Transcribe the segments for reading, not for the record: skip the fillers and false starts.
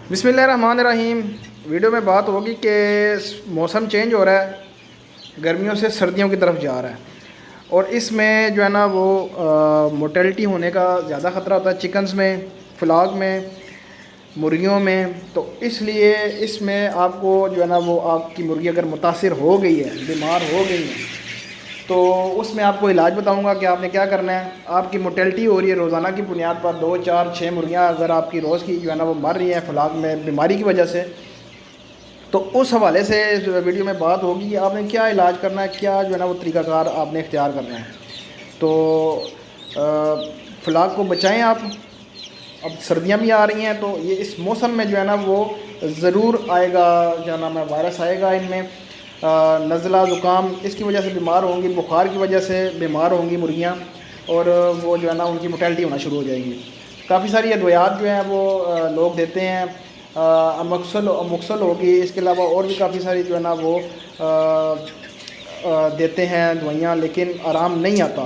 बिस्मिल्लाहिर्रहमानिर्रहीम। वीडियो में बात होगी कि मौसम चेंज हो रहा है, गर्मियों से सर्दियों की तरफ जा रहा है और इसमें जो है ना वो मोटेलिटी होने का ज़्यादा ख़तरा होता है चिकन्स में, फ्लॉक में, मुर्गियों में। तो इसलिए इसमें आपको जो है ना वो आपकी मुर्गी अगर मुतासिर हो गई है, बीमार हो गई है, तो उसमें आपको इलाज बताऊंगा कि आपने क्या करना है। आपकी मोटेलिटी हो रही है रोज़ाना की बुनियाद पर, 2 4 6 मुर्गियाँ अगर आपकी रोज़ की जो है ना वो मर रही हैं फ्लॉक में बीमारी की वजह से, तो उस हवाले से इस वीडियो में बात होगी कि आपने क्या इलाज करना है, क्या जो है ना वो तरीक़ाकार आपने इख्तियार करना है। तो फ्लॉक को बचाएँ आप। अब सर्दियाँ भी आ रही हैं तो ये इस मौसम में जो है ना वो ज़रूर आएगा, जो है ना वायरस आएगा इनमें। नज़ला ज़ुकाम इसकी वजह से बीमार होंगी, बुखार की वजह से बीमार होंगी मुर्गियाँ और वो जो है ना उनकी मोटेलिटी होना शुरू हो जाएगी। काफ़ी सारी अद्वियात जो हैं वो लोग देते हैं, अमोक्सल होगी, इसके अलावा और भी काफ़ी सारी जो है ना वो देते हैं दवाइयाँ, लेकिन आराम नहीं आता,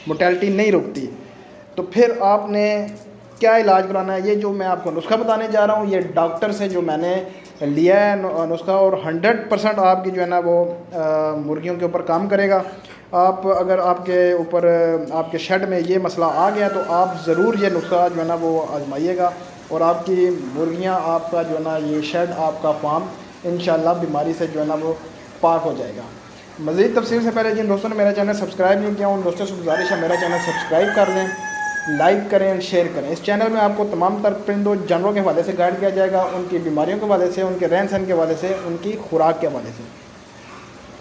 मोटेलिटी नहीं रुकती। तो फिर आपने क्या इलाज कराना है, ये जो मैं आपको नुस्खा बताने जा रहा हूँ ये डॉक्टर से जो मैंने लिया है नुस्खा, और 100% आपकी जो है ना वो मुर्गियों के ऊपर काम करेगा। आप अगर आपके ऊपर आपके शेड में ये मसला आ गया तो आप ज़रूर ये नुस्खा जो है ना वो आजमाइएगा और आपकी मुर्गियाँ, आपका जो है ना ये शेड, आपका फार्म इंशाल्लाह बीमारी से जो है ना वो पाक हो जाएगा। मज़ीद तफसील से पहले जिन दोस्तों ने मेरा चैनल सब्सक्राइब नहीं किया उन दोस्तों से गुजारिश है मेरा चैनल सब्सक्राइब कर लें, लाइक करें और शेयर करें। इस चैनल में आपको तमाम तर परिंदों जानवरों के हवाले से गाइड किया जाएगा, उनकी बीमारियों के हवाले से, उनके रहन सहन के हवाले से, उनकी खुराक के हवाले से।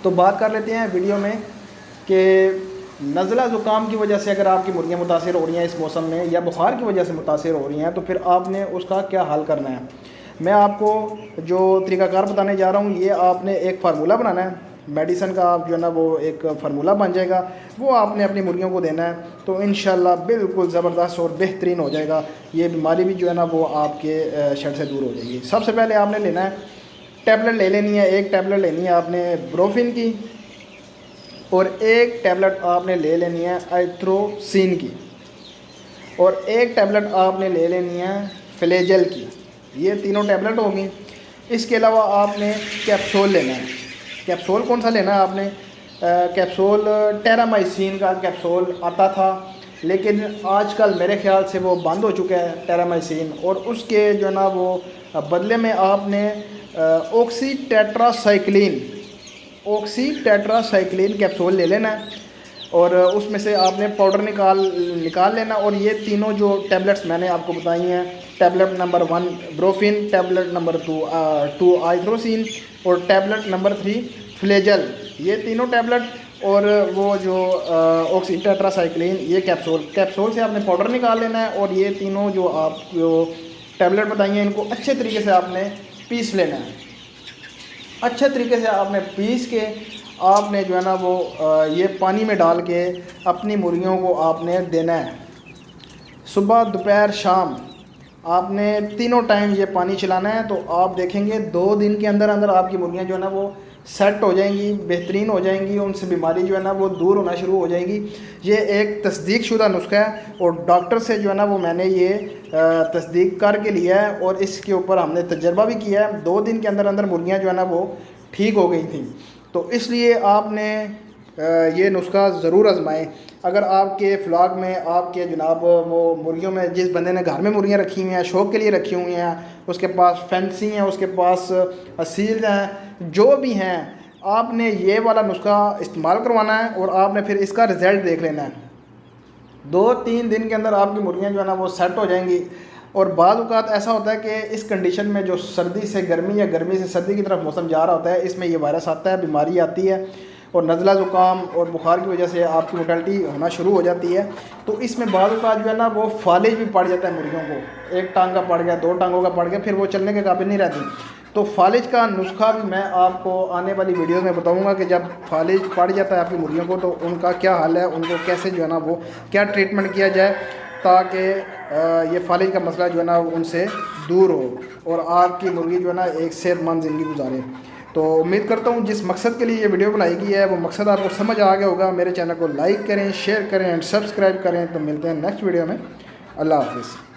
तो बात कर लेते हैं वीडियो में कि नज़ला ज़ुकाम की वजह से अगर आपकी मुर्गियाँ मुतासिर हो रही हैं इस मौसम में, या बुखार की वजह से मुतासिर हो रही हैं, तो फिर आपने उसका क्या हल करना है। मैं आपको जो तरीक़ाकार बताने जा रहा हूँ ये आपने एक फार्मूला बनाना है, मेडिसिन का आप जो है ना वो एक फार्मूला बन जाएगा, वो आपने अपनी मुर्गियों को देना है। तो इंशाल्लाह बिल्कुल ज़बरदस्त और बेहतरीन हो जाएगा, ये बीमारी भी जो है ना वो आपके शेड से दूर हो जाएगी। सबसे पहले आपने लेना है टैबलेट ले लेनी है, एक टैबलेट लेनी है आपने ब्रोफिन की और एक टैबलेट आपने ले लेनी है एथ्रोसिन की और एक टैबलेट आपने ले लेनी है फ्लेजेल की। ये तीनों टैबलेट होगी। इसके अलावा आपने कैप्सूल लेना है। कैप्सूल कौन सा लेना है आपने, कैप्सूल टेरामाइसिन का कैप्सूल आता था, लेकिन आजकल मेरे ख़्याल से वो बंद हो चुका है टेरामाइसिन, और उसके जो है ना वो बदले में आपने ऑक्सीटेट्रासाइक्लिन कैप्सूल ले लेना है और उसमें से आपने पाउडर निकाल लेना। और ये तीनों जो टैबलेट्स मैंने आपको बताई हैं, tablet number 1 Brufen, tablet number 2 आइथ्रोसिन और टैबलेट नंबर 3 फ्लेजल, ये तीनों टैबलेट और वो जो ऑक्सीटेट्रासाइक्लिन ये कैप्सूल से आपने पाउडर निकाल लेना है। और ये तीनों जो आप जो टैबलेट बताई हैं इनको अच्छे तरीके से आपने पीस लेना है। अच्छे तरीके से आपने पीस के आपने जो है ना वो ये पानी में डाल के अपनी मुर्गियों को आपने देना है। सुबह, दोपहर, शाम आपने तीनों टाइम ये पानी चलाना है। तो आप देखेंगे 2 दिन के अंदर अंदर आपकी मुर्गियाँ जो है ना वो सेट हो जाएंगी, बेहतरीन हो जाएंगी, उनसे बीमारी जो है ना वो दूर होना शुरू हो जाएगी। ये एक तस्दीक शुदा नुस्खा है और डॉक्टर से जो है ना वो मैंने ये तस्दीक करके लिया है और इसके ऊपर हमने तजर्बा भी किया है। 2 दिन के अंदर अंदर मुर्गियाँ जो है ना वो ठीक हो गई थी। तो इसलिए आपने ये नुस्खा ज़रूर आजमाएं। अगर आपके फ्लॉक में आपके जनाब वो मुर्गियों में, जिस बंदे ने घर में मुर्गियाँ रखी हुई हैं, शौक़ के लिए रखी हुई हैं, उसके पास फैंसी हैं, उसके पास असील हैं, जो भी हैं, आपने ये वाला नुस्खा इस्तेमाल करवाना है और आपने फिर इसका रिज़ल्ट देख लेना है। 2-3 दिन के अंदर आपकी मुर्गियाँ जो है ना वो सेट हो जाएंगी। और बाद औक़ात ऐसा होता है कि इस कंडीशन में जो सर्दी से गर्मी या गर्मी से सर्दी की तरफ मौसम जा रहा होता है, इसमें ये वायरस आता है, बीमारी आती है और नज़ला ज़ुकाम और बुखार की वजह से आपकी मोटेलिटी होना शुरू हो जाती है। तो इसमें बाद औक़ात जो है ना वो फालिज भी पड़ जाता है मुर्गियों को, 1 टांग का पड़ गया, 2 टांगों का पड़ गया, फिर वो चलने के काबिल नहीं रहती। तो फालिज का नुस्खा भी मैं आपको आने वाली वीडियो में बताऊंगा कि जब फालिज पड़ जाता है आपकी मुर्गियों को तो उनका क्या हाल है, उनको कैसे जो है ना वो क्या ट्रीटमेंट किया जाए ताकि ये फालिज का मसला जो है ना उनसे दूर हो और आपकी मुर्गी जो है ना एक सेहतमंद ज़िंदगी गुजारे। तो उम्मीद करता हूँ जिस मकसद के लिए ये वीडियो बनाई गई है वो मकसद आपको समझ आ गया होगा। मेरे चैनल को लाइक करें, शेयर करें एंड सब्सक्राइब करें। तो मिलते हैं नेक्स्ट वीडियो में। अल्लाह हाफ़िज़।